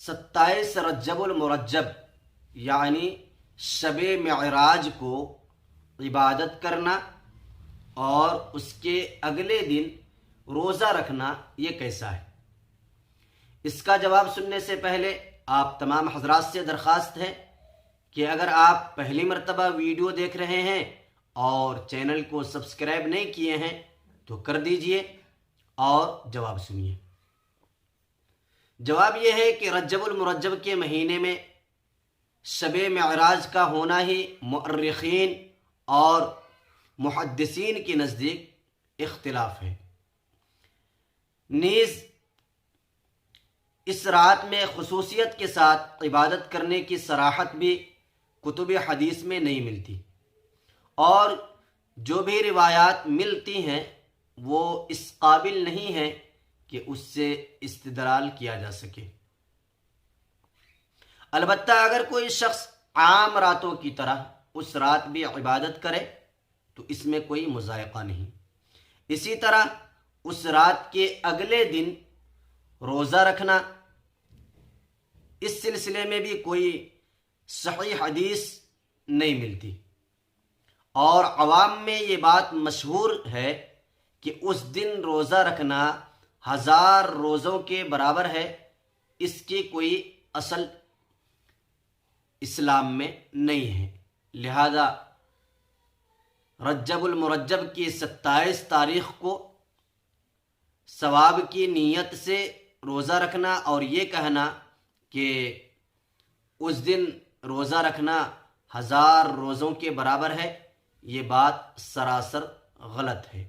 27 رجب المرجب یعنی شب معراج کو عبادت کرنا اور اس کے اگلے دن روزہ رکھنا یہ کیسا ہے؟ اس کا جواب سننے سے پہلے آپ تمام حضرات سے درخواست ہے کہ اگر آپ پہلی مرتبہ ویڈیو دیکھ رہے ہیں اور چینل کو سبسکرائب نہیں کیے ہیں تو کر دیجئے اور جواب سنیے۔ جواب یہ ہے کہ رجب المرجب کے مہینے میں شب معراج کا ہونا ہی مؤرخین اور محدثین کے نزدیک اختلاف ہے۔ نیز اس رات میں خصوصیت کے ساتھ عبادت کرنے کی صراحت بھی کتب حدیث میں نہیں ملتی، اور جو بھی روایات ملتی ہیں وہ اس قابل نہیں ہیں کہ اس سے استدلال کیا جا سکے۔ البتہ اگر کوئی شخص عام راتوں کی طرح اس رات بھی عبادت کرے تو اس میں کوئی مضائقہ نہیں۔ اسی طرح اس رات کے اگلے دن روزہ رکھنا، اس سلسلے میں بھی کوئی صحیح حدیث نہیں ملتی، اور عوام میں یہ بات مشہور ہے کہ اس دن روزہ رکھنا 1000 روزوں کے برابر ہے۔ اس کی کوئی اصل اسلام میں نہیں ہے، لہذا رجب المرجب کی 27 تاریخ کو ثواب کی نیت سے روزہ رکھنا اور یہ کہنا کہ اس دن روزہ رکھنا 1000 روزوں کے برابر ہے، یہ بات سراسر غلط ہے۔